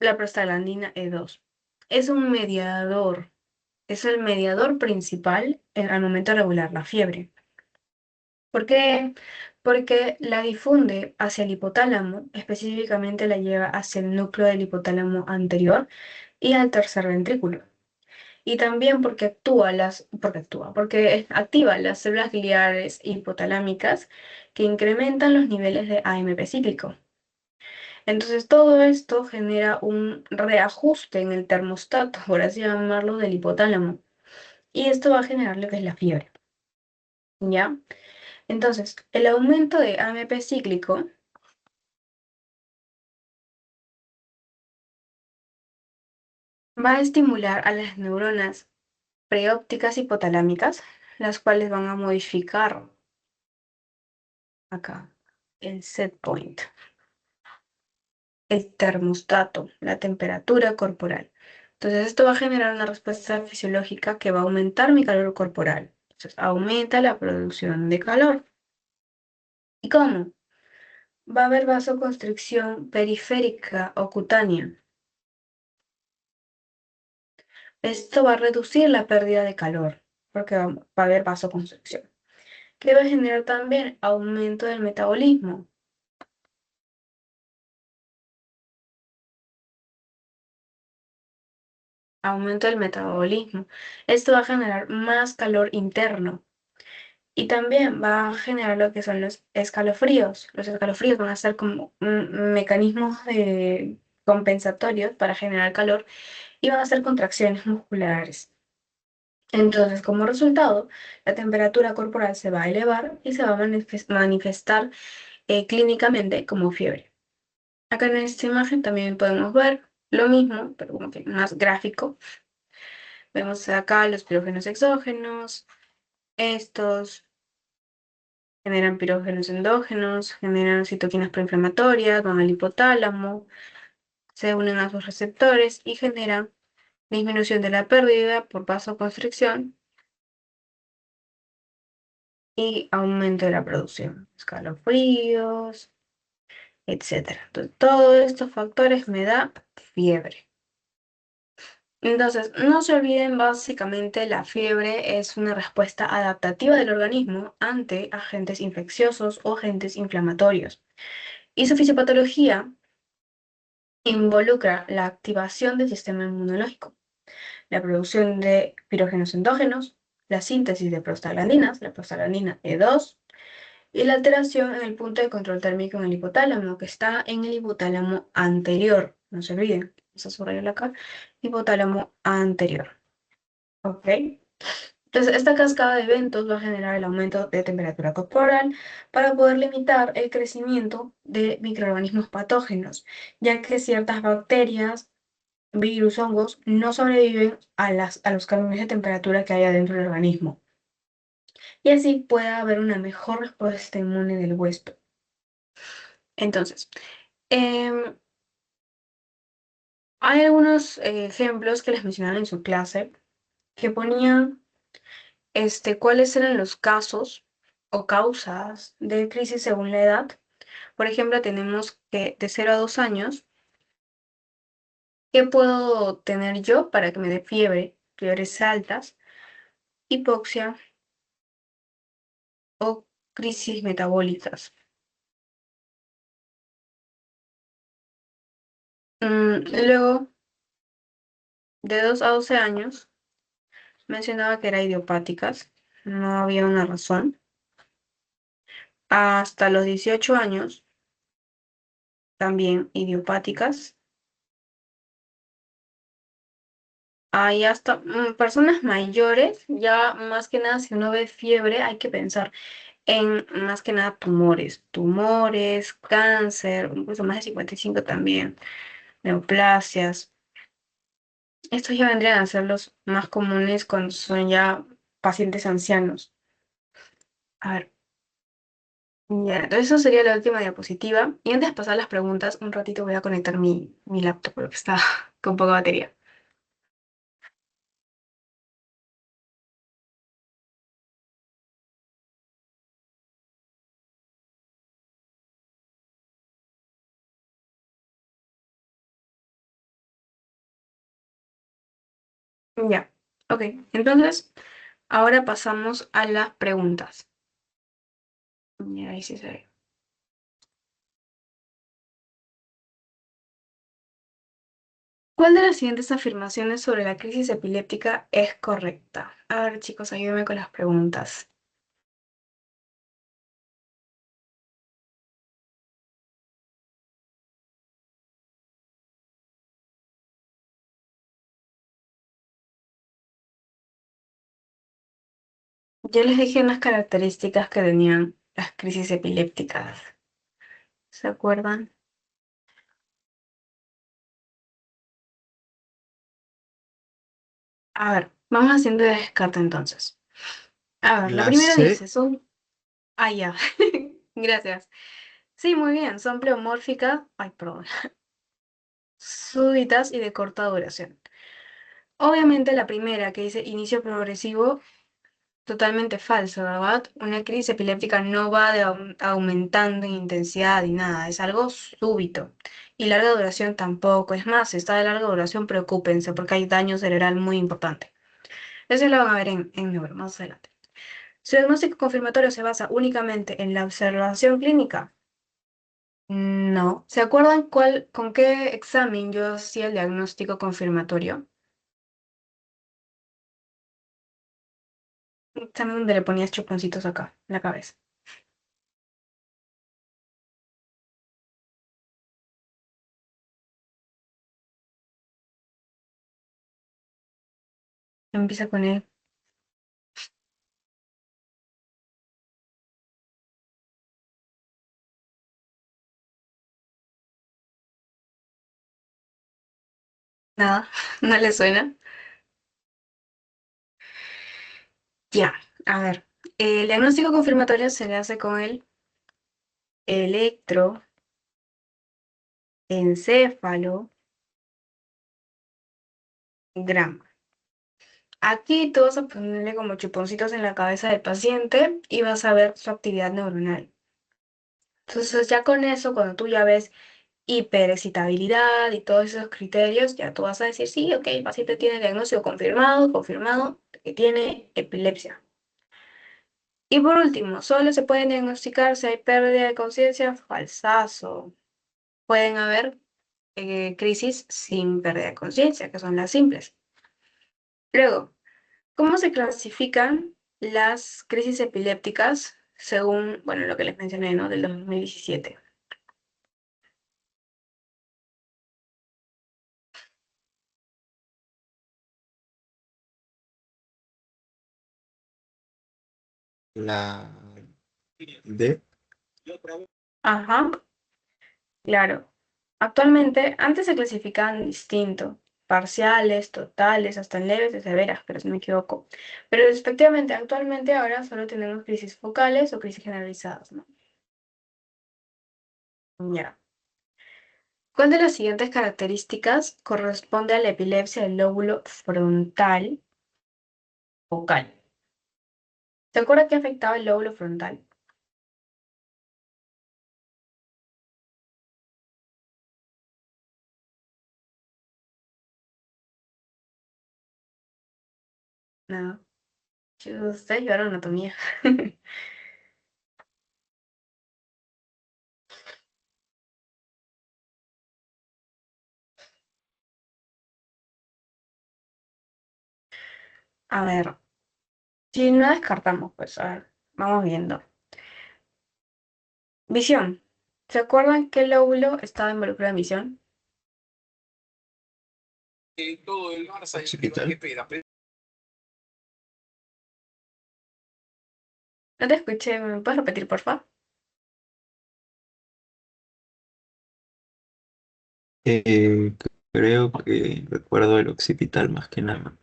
Speaker 1: la prostaglandina E2? Es un mediador, es el mediador principal al momento de regular la fiebre. ¿Por qué? Porque la difunde hacia el hipotálamo, específicamente la lleva hacia el núcleo del hipotálamo anterior y al tercer ventrículo. Y también porque activa las células gliales hipotalámicas que incrementan los niveles de AMP cíclico. Entonces todo esto genera un reajuste en el termostato, por así llamarlo, del hipotálamo. Y esto va a generar lo que es la fiebre. ¿Ya? Entonces, el aumento de AMP cíclico va a estimular a las neuronas preópticas hipotalámicas, las cuales van a modificar acá el set point, el termostato, la temperatura corporal. Entonces, esto va a generar una respuesta fisiológica que va a aumentar mi calor corporal. Entonces, aumenta la producción de calor. ¿Y cómo? Va a haber vasoconstricción periférica o cutánea. Esto va a reducir la pérdida de calor, porque va a haber vasoconstricción, que va a generar también aumento del metabolismo. Aumento del metabolismo. Esto va a generar más calor interno y también va a generar lo que son los escalofríos. Los escalofríos van a ser como mecanismos compensatorios para generar calor y van a ser contracciones musculares. Entonces, como resultado, la temperatura corporal se va a elevar y se va a manifestar clínicamente como fiebre. Acá en esta imagen también podemos ver lo mismo, pero como que más gráfico. Vemos acá los pirógenos exógenos. Estos generan pirógenos endógenos, generan citoquinas proinflamatorias, van al hipotálamo, se unen a sus receptores y generan disminución de la pérdida por vasoconstricción y aumento de la producción, escalofríos, etcétera. Entonces, todos estos factores me da fiebre. Entonces, no se olviden, básicamente la fiebre es una respuesta adaptativa del organismo ante agentes infecciosos o agentes inflamatorios. Y su fisiopatología involucra la activación del sistema inmunológico, la producción de pirógenos endógenos, la síntesis de prostaglandinas, la prostaglandina E2, y la alteración en el punto de control térmico en el hipotálamo, que está en el hipotálamo anterior. No se olviden, vamos a subrayarlo acá, hipotálamo anterior. ¿Ok? Entonces, esta cascada de eventos va a generar el aumento de temperatura corporal para poder limitar el crecimiento de microorganismos patógenos, ya que ciertas bacterias, virus, hongos no sobreviven a los cambios de temperatura que hay adentro del organismo. Y así puede haber una mejor respuesta inmune del huésped. Entonces, em, hay algunos ejemplos que les mencionaron en su clase que ponían cuáles eran los casos o causas de crisis según la edad. Por ejemplo, tenemos que de 0 a 2 años, ¿qué puedo tener yo para que me dé fiebre? Fiebres altas, hipoxia o crisis metabólicas. Luego, de 2 a 12 años, mencionaba que era idiopáticas, no había una razón. Hasta los 18 años, también idiopáticas. Hay hasta personas mayores, ya más que nada, si uno ve fiebre, hay que pensar en más que nada tumores, cáncer, incluso más de 55 también, neoplasias. Estos ya vendrían a ser los más comunes cuando son ya pacientes ancianos. A ver, ya, entonces eso sería la última diapositiva. Y antes de pasar las preguntas, un ratito voy a conectar mi laptop porque está con poca batería. Ya, ok. Entonces, ahora pasamos a las preguntas. Ya, ahí sí se ve. ¿Cuál de las siguientes afirmaciones sobre la crisis epiléptica es correcta? A ver, chicos, ayúdenme con las preguntas. Yo les dije unas características que tenían las crisis epilépticas. ¿Se acuerdan? A ver, vamos haciendo de descarte entonces. A ver, la
Speaker 2: La
Speaker 1: primera
Speaker 2: C,
Speaker 1: dice, son... Ah, ya. Gracias. Sí, muy bien, son pleomórficas, ay, perdón, súbitas y de corta duración. Obviamente la primera que dice inicio progresivo, totalmente falso, ¿verdad? Una crisis epiléptica no va aumentando en intensidad ni nada, es algo súbito. Y larga duración tampoco. Es más, si está de larga duración, preocúpense porque hay daño cerebral muy importante. Eso lo van a ver en neuro más adelante. Su diagnóstico confirmatorio se basa únicamente en la observación clínica. No. ¿Se acuerdan con qué examen yo hacía el diagnóstico confirmatorio? Un examen donde le ponías chuponcitos acá, en la cabeza. Empieza con él. Nada, no le suena. Ya, a ver. El diagnóstico confirmatorio se le hace con el electroencefalograma. Aquí tú vas a ponerle como chuponcitos en la cabeza del paciente y vas a ver su actividad neuronal. Entonces ya con eso, cuando tú ya ves hiperexcitabilidad y todos esos criterios, ya tú vas a decir, sí, ok, el paciente tiene diagnóstico confirmado de que tiene epilepsia. Y por último, solo se puede diagnosticar si hay pérdida de conciencia, falsazo. Pueden haber crisis sin pérdida de conciencia, que son las simples. Luego, ¿cómo se clasifican las crisis epilépticas según, bueno, lo que les mencioné, ¿no? Del 2017?
Speaker 2: la D,
Speaker 1: Ajá, claro. Actualmente, antes se clasificaban distinto, parciales, totales, hasta en leves y severas, pero si no me equivoco. Pero respectivamente, actualmente ahora solo tenemos crisis focales o crisis generalizadas, ¿no? Ya. ¿Cuál de las siguientes características corresponde a la epilepsia del lóbulo frontal focal? ¿Se acuerda que afectaba el lóbulo frontal? No. Ustedes llevaron anatomía. A ver, si no descartamos, pues a ver, vamos viendo. Visión. ¿Se acuerdan qué lóbulo estaba involucrado en visión?
Speaker 2: occipital.
Speaker 1: No te escuché, ¿me puedes repetir, por favor?
Speaker 2: Eh, Creo que recuerdo el occipital más que nada.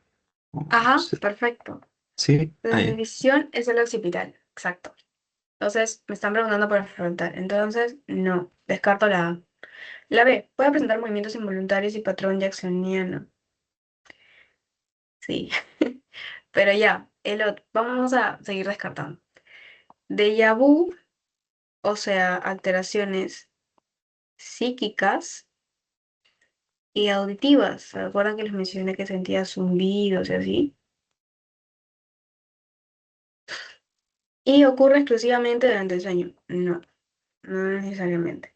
Speaker 2: No
Speaker 1: Ajá,
Speaker 2: sé.
Speaker 1: perfecto.
Speaker 2: Sí,
Speaker 1: La
Speaker 2: ahí.
Speaker 1: división es el occipital, exacto. Entonces, me están preguntando por el frontal. Entonces, no, descarto la A. La B, puede presentar movimientos involuntarios y patrón jacksoniano. Sí, pero ya, el otro, vamos a seguir descartando. Déjà vu, o sea, alteraciones psíquicas y auditivas. ¿Se acuerdan que les mencioné que sentía zumbidos y así? Y ocurre exclusivamente durante el sueño. No, no necesariamente.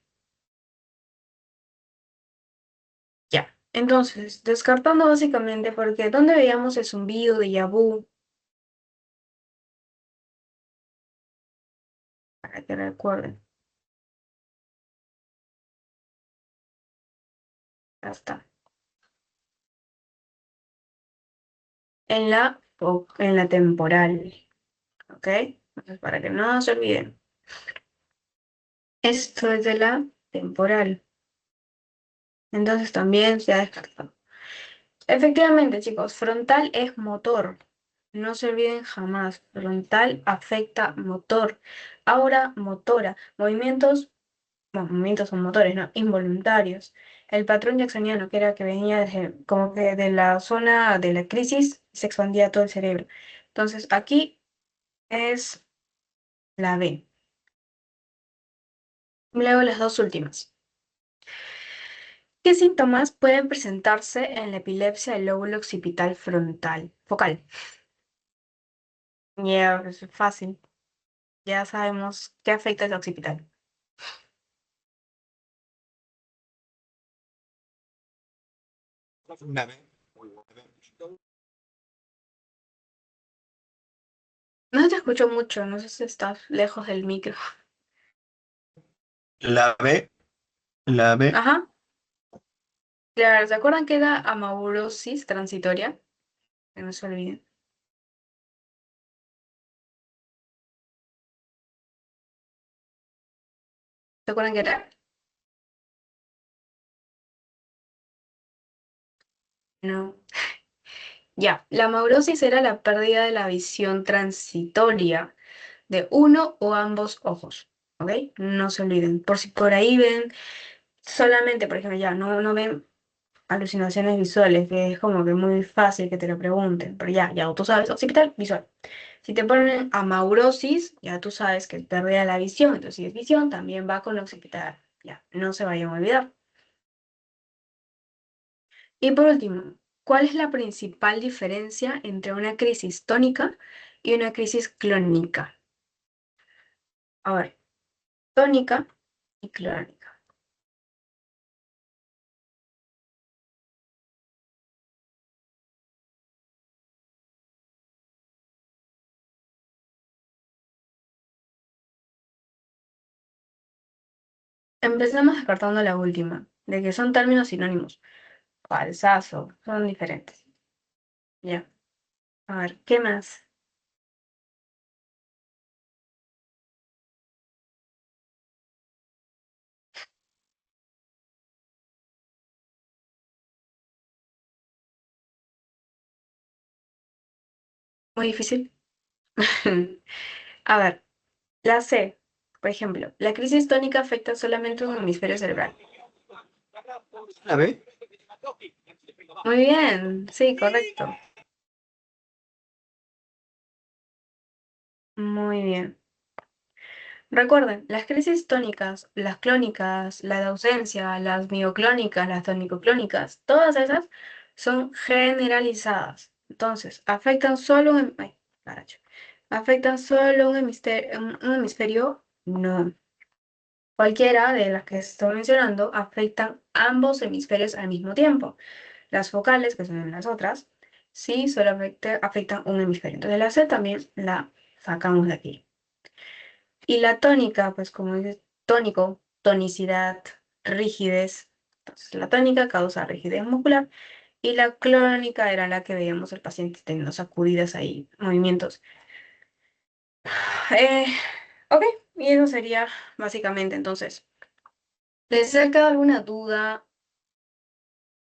Speaker 1: Ya. Entonces, descartando básicamente, porque ¿dónde veíamos el zumbido de vu? Para que recuerden. Ya está. En la temporal. ¿Ok? Entonces, para que no se olviden. Esto es de la temporal. Entonces también se ha descartado. Efectivamente, chicos, frontal es motor. No se olviden jamás. Frontal afecta motor. Ahora, motora. Movimientos, bueno, movimientos son motores, ¿no? Involuntarios. El patrón jacksoniano, que era que venía como que de la zona de la crisis, se expandía a todo el cerebro. Entonces, aquí es la B. Luego las dos últimas. ¿Qué síntomas pueden presentarse en la epilepsia del lóbulo occipital frontal? Focal. Ya, es fácil. Ya sabemos qué afecta el occipital.
Speaker 2: La B. Muy buena.
Speaker 1: No te escucho mucho, no sé si estás lejos del micro.
Speaker 2: La B. La B.
Speaker 1: Ajá. Claro, ¿se acuerdan que era amaurosis transitoria? Que no se olviden. ¿Se acuerdan que era? No. Ya, la amaurosis era la pérdida de la visión transitoria de uno o ambos ojos. ¿Ok? No se olviden. Por si por ahí ven solamente, por ejemplo, ya no ven alucinaciones visuales, que es como que muy fácil que te lo pregunten, pero ya tú sabes, occipital, visual. Si te ponen amaurosis, ya tú sabes que pérdida la visión, entonces si es visión, también va con occipital, ya, no se vayan a olvidar. Y por último, ¿cuál es la principal diferencia entre una crisis tónica y una crisis clónica? A ver, tónica y clónica. Empezamos descartando la última, de que son términos sinónimos. Falsazo, son diferentes. Ya. A ver, ¿qué más? Muy difícil. A ver, la C, por ejemplo, la crisis tónica afecta solamente un hemisferio cerebral.
Speaker 2: La B.
Speaker 1: Muy bien, sí, correcto. Muy bien. Recuerden, las crisis tónicas, las clónicas, la de ausencia, las mioclónicas, las tonicoclónicas, todas esas son generalizadas. Entonces, afectan solo ay, caracho. ¿Afectan solo un hemisferio? No. Cualquiera de las que estoy mencionando afectan ambos hemisferios al mismo tiempo. Las focales, que son las otras, sí solo afectan un hemisferio. Entonces la C también la sacamos de aquí. Y la tónica, pues como dice, tónico, tonicidad, rigidez. Entonces la tónica causa rigidez muscular y la clónica era la que veíamos el paciente teniendo sacudidas ahí, movimientos. Eh, ok, y eso sería básicamente entonces. ¿Les ha quedado alguna duda?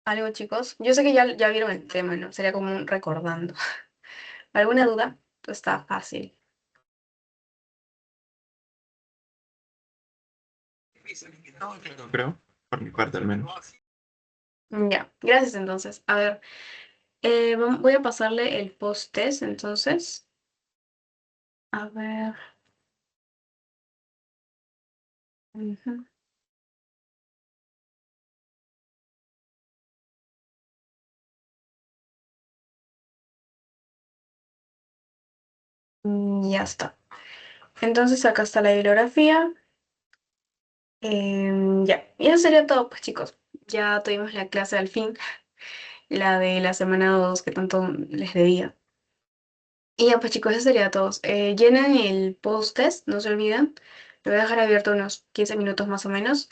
Speaker 1: Algo, chicos. Yo sé que ya vieron el tema, ¿no? Sería como un recordando. ¿Alguna duda? Pues está fácil.
Speaker 2: No, claro, creo. Por mi parte, al menos.
Speaker 1: Ya, gracias entonces. A ver, voy a pasarle el post-test entonces. A ver. Ujú. Ya está. Entonces acá está la bibliografía. Ya, y eso sería todo, pues chicos. Ya tuvimos la clase al fin, la de la semana 2 que tanto les debía. Y ya, pues chicos, eso sería todo. Llenen el post-test, no se olviden. Lo voy a dejar abierto unos 15 minutos más o menos.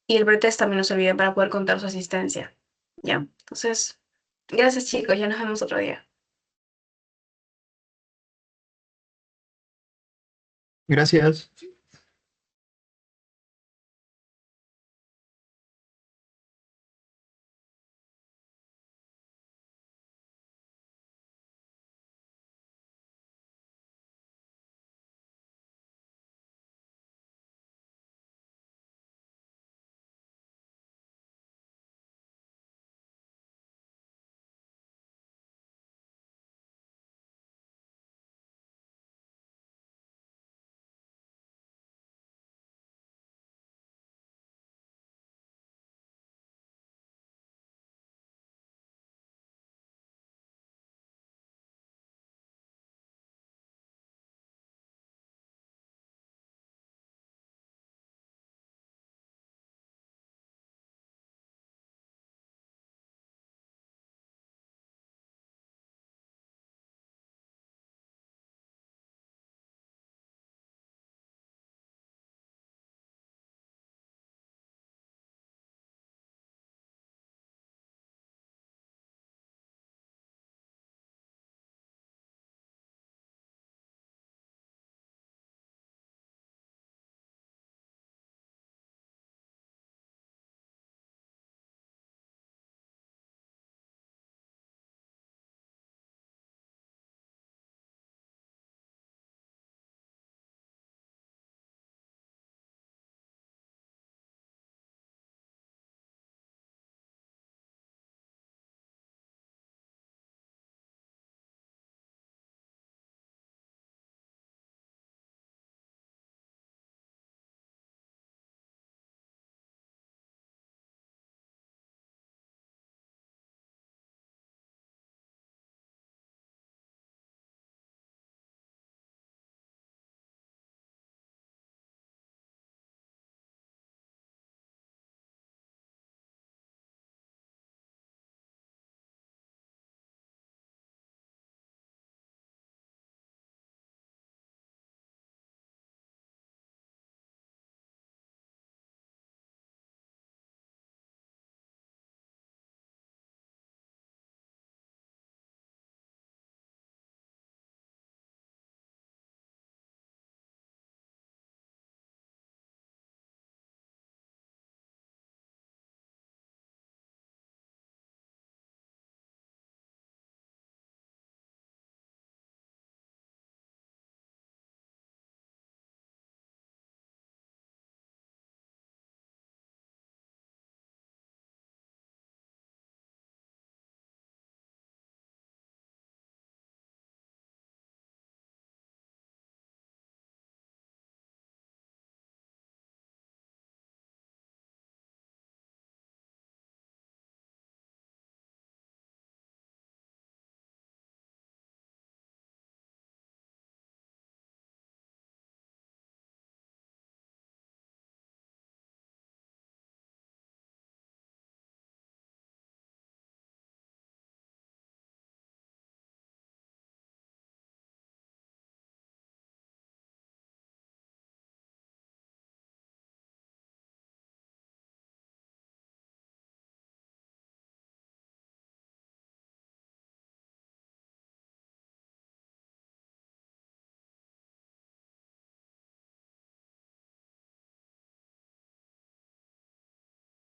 Speaker 1: Y el pretest también no se olviden para poder contar su asistencia. Ya, entonces, gracias chicos, ya nos vemos otro día.
Speaker 2: Gracias.